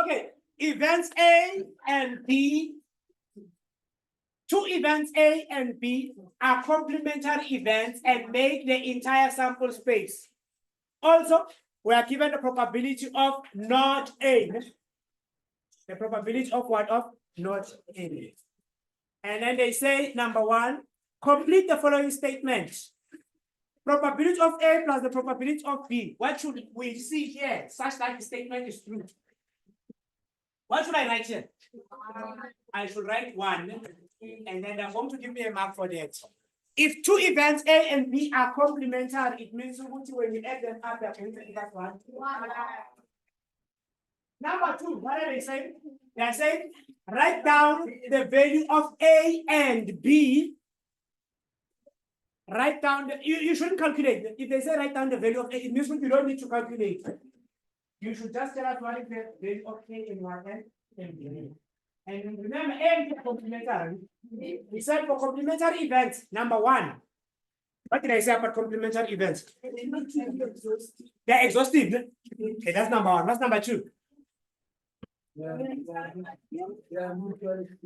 Okay, events A and B. Two events A and B are complementary events and make the entire sample space. Also, we are given the probability of not A. The probability of what? Of not A. And then they say, number one, complete the following statement. Probability of A plus the probability of B. What should we see here such that the statement is true? What should I write here? I should write 1, and then they're going to give me a mark for that. If two events A and B are complementary, it means when you add them up, they're going to give us 1. Number 2, what are they saying? They're saying, write down the value of A and B. Write down, you shouldn't calculate. If they say write down the value of A, it means you don't need to calculate. You should just tell us what is the value of A in one and B. And remember, A and B are complementary. We said for complementary events, number 1. What did I say about complementary events? They're exhaustive. Okay, that's number 1. What's number 2?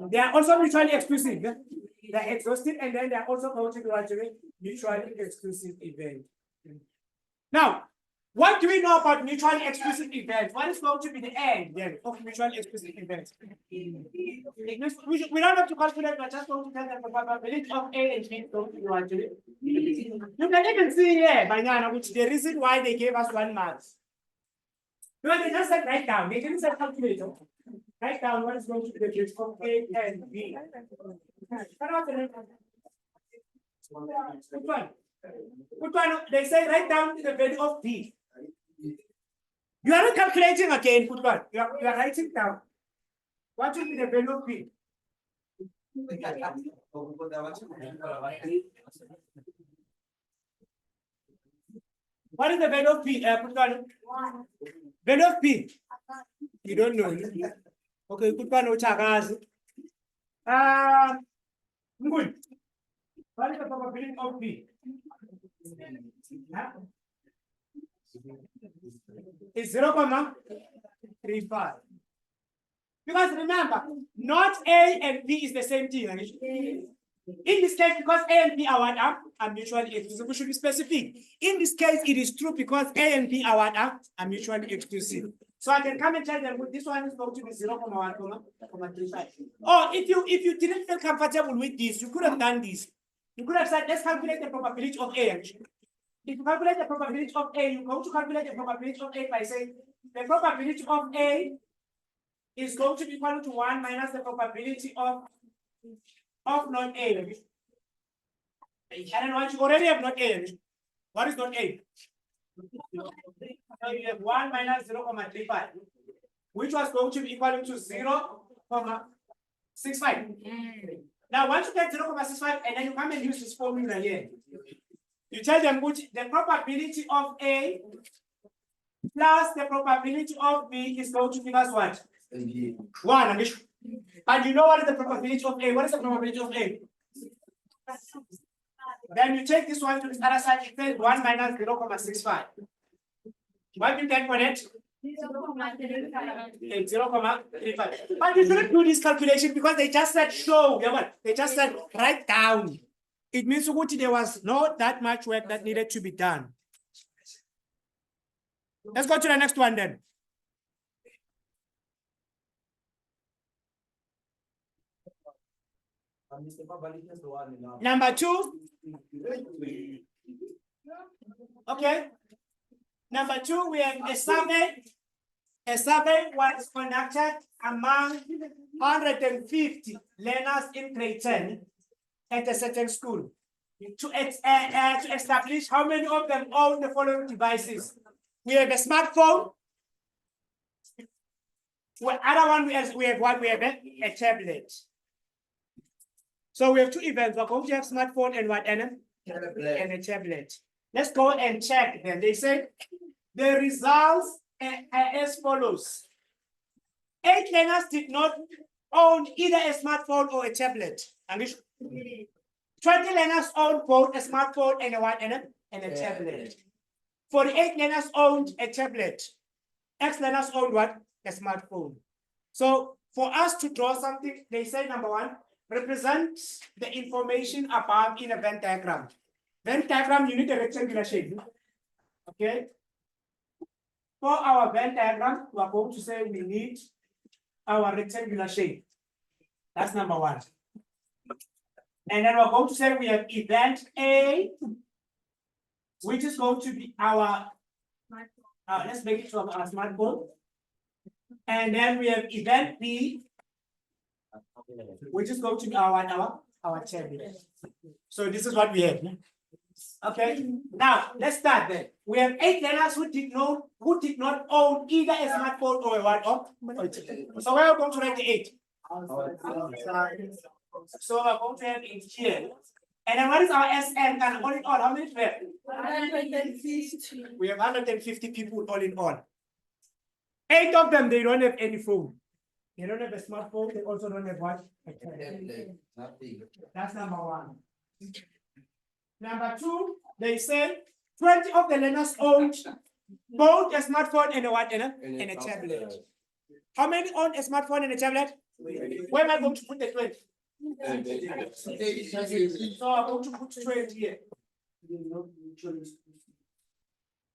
They are also mutually exclusive. They're exhaustive, and then they're also going to be mutually exclusive event. Now, what do we know about mutually exclusive events? What is going to be the end then of mutually exclusive events? We don't have to calculate, but just going to tell the probability of A and B is going to be actually. You can even see here, Banyana, which the reason why they gave us 1 mark. No, they just said write down. They didn't say calculate. Write down what is going to be the value of A and B. Which one? Which one? They say write down the value of B. You are not calculating again, put one. You are writing down. What will be the value of B? What is the value of P? Put one. Value of P. You don't know. Okay, put one. Good. What is the probability of P? It's 0.35. Because remember, not A and B is the same thing. In this case, because A and B are what up, are mutually exclusive. We should be specific. In this case, it is true because A and B are what up, are mutually exclusive. So I can come and tell them this one is going to be 0.1,35. Or if you didn't feel comfortable with this, you could have done this. You could have said, let's calculate the probability of A. If you calculate the probability of A, you go to calculate the probability of A by saying the probability of A is going to be equal to 1 minus the probability of not A. And what you already have not A. What is not A? So you have 1 minus 0.35, which was going to be equal to 0.65. Now, once you get 0.65, and then you come and use this formula here, you tell them which the probability of A plus the probability of B is going to give us what? 1. And you know what is the probability of A? What is the probability of A? Then you take this one to the other side, it says 1 minus 0.65. What do you get for that? 0.35. But you shouldn't do this calculation because they just said show. They just said write down. It means there was not that much work that needed to be done. Let's go to the next one then. Number 2. Okay. Number 2, we have a survey. A survey was conducted among 150 learners in grade 10 at a certain school to establish how many of them own the following devices. We have a smartphone. Other one we have what? We have a tablet. So we have 2 events. We're going to have smartphone and what? And a tablet. Let's go and check them. They say the results are as follows. 8 learners did not own either a smartphone or a tablet. 20 learners owned both a smartphone and a what? And a tablet. 48 learners owned a tablet. X learners owned what? a smartphone. So for us to draw something, they say number one, represent the information above in a Venn diagram. Venn diagram, you need a rectangular shape. Okay. For our Venn diagram, we are going to say we need our rectangular shape. That's number one. And then we're going to say we have event A, which is going to be our, let's make it to our smartphone. And then we have event B, which is going to be our tablet. So this is what we have. Okay, now let's start there. We have 8 learners who did not own either a smartphone or a what. So where are we going to write the 8? So we're going to have it here. And then what is our SN and all in all? How many do we have? 150. We have 150 people all in all. 8 of them, they don't have any phone. They don't have a smartphone. They also don't have what? That's number one. Number two, they said 20 of the learners owned both a smartphone and a what? And a tablet. How many own a smartphone and a tablet? Where am I going to put the 20? So I'm going to put 20 here.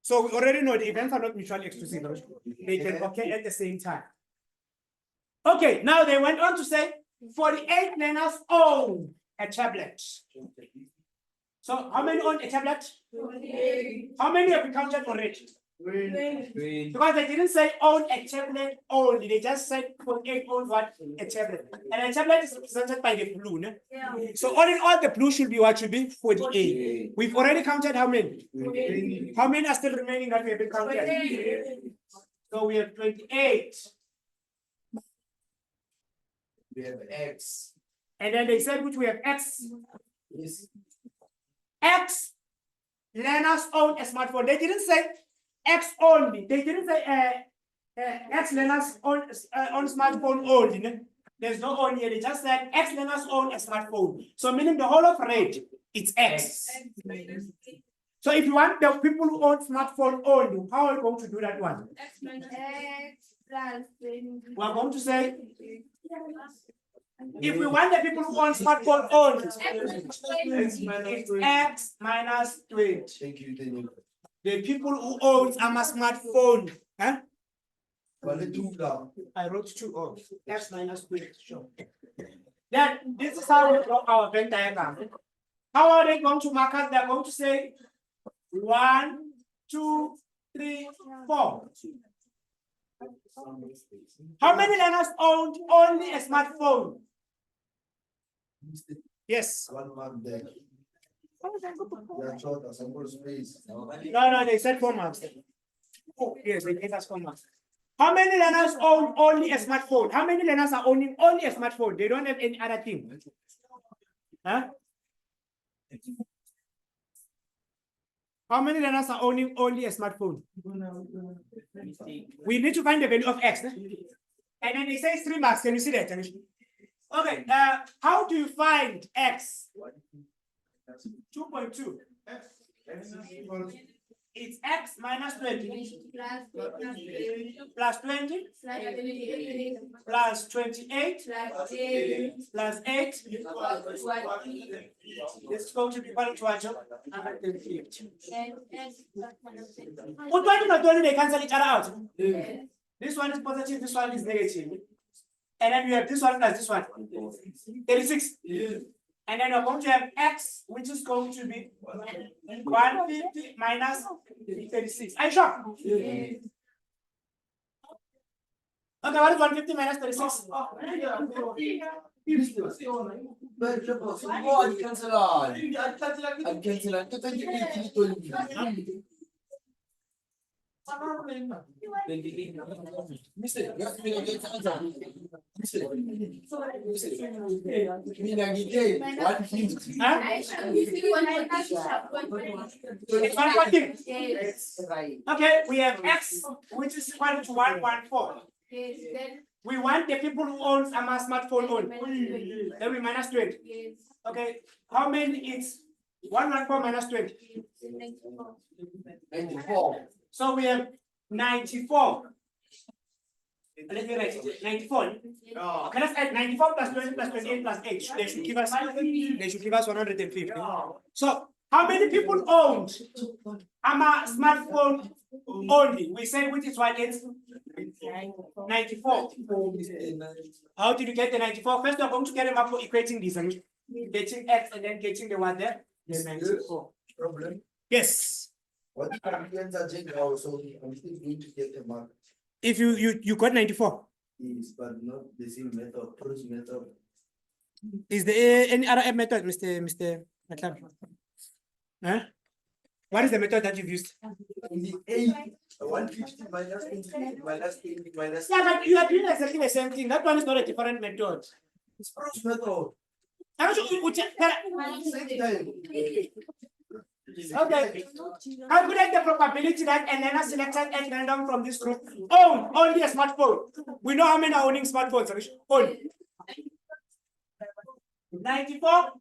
So we already know the events are not mutually exclusive. They can occur at the same time. Okay, now they went on to say 48 learners own a tablet. So how many own a tablet? 48. How many have we counted already? 20. Because they didn't say own a tablet only, they just said 48 own what? A tablet. And a tablet is represented by the blue. No? Yeah. So all in all, the blue should be what? Should be 48. We've already counted how many? 48. How many are still remaining that we have been counted? 48. So we have 28. We have X. And then they said which we have X. Yes. X learners own a smartphone. They didn't say X only. They didn't say X learners own smartphone only. No? There's no only here. They just said X learners own a smartphone. So meaning the whole of red, it's X. So if you want the people who own smartphone only, how are we going to do that one? X plus 20. We're going to say if we want the people who own smartphone only, it's X minus 20. Thank you. The people who own a smartphone, huh? I wrote 2 off. X minus 20. Sure. Then this is how we draw our Venn diagram. How are they going to mark us? They're going to say 1, 2, 3, 4. How many learners owned only a smartphone? Yes. No, they said 4 marks. Oh, yes, they gave us 4 marks. How many learners own only a smartphone? How many learners are owning only a smartphone? They don't have any other thing. Huh? How many learners are owning only a smartphone? We need to find the value of X. And then they say 3 marks. Can you see that? Okay, how do you find X? 2.2. It's X minus 20 plus 20 plus 28 plus 8. This is going to be equal to 150. They cancel each other out. This one is positive, this one is negative. And then we have this one plus this one. 36. And then we're going to have X, which is going to be 150 minus 36. Are you sure? Okay, what is 150 minus 36? Okay, we have X, which is equal to 114. We want the people who own a smartphone only. Then we minus 20. Okay, how many is 114 minus 20? 94. So we have 94. Let me write it. 94. Okay, let's add 94 plus 20 plus 28 plus 8. They should give us 150. So how many people owned a smartphone only? We say which is what is 94. How did you get the 94? First, we're going to get them up for equating this and getting x and then getting the one there. The 94. Problem. Yes. What Europeans are doing now, so I'm still going to get a mark. If you got 94. Yes, but not the same method, first method. Is there any other method, Mr. Matlab? Huh? What is the method that you've used? The 8, 150 minus 20 minus 20 minus. Yeah, but you are doing exactly the same thing. That one is not a different method. It's first method. I'm sure you would check that. Same time. Okay. Calculate the probability that a learner selected at random from this group own only a smartphone. We know how many are owning smartphones. Own. 94.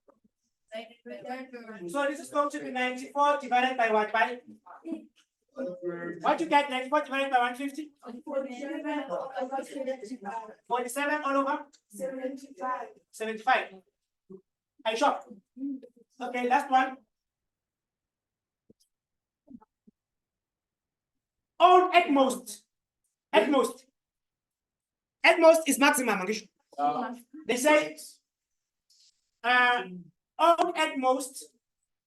So this is going to be 94 divided by what? By what you get? 94 divided by 150? 47 all over? 75. Are you sure? Okay, last one. Own at most. At most. At most is maximum. They say own at most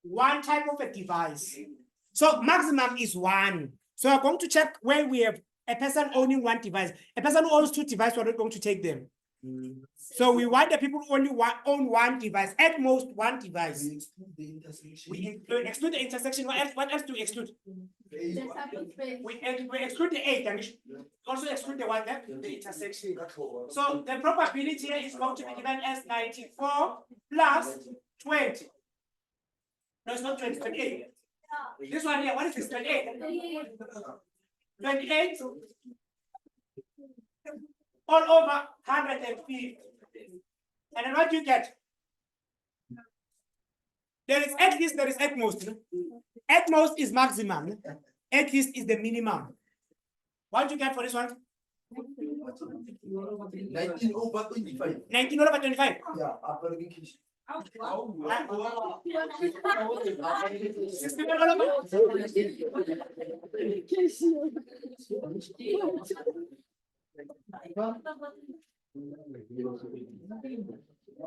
one type of a device. So maximum is one. So we're going to check where we have a person owning one device. A person who owns two devices, we're not going to take them. So we want the people who only own one device, at most one device. We exclude the intersection. What else do we exclude? We exclude the 8 and also exclude the one that the intersection. So the probability here is going to be given as 94 plus 20. No, it's not 20, 28. This one here, what is this? 28. 28 all over 150. And then what do you get? There is at least, there is at most. At most is maximum. At least is the minimum. What do you get for this one? 19 over 25. 19 over 25. Yeah, after the kiss. 60 all over.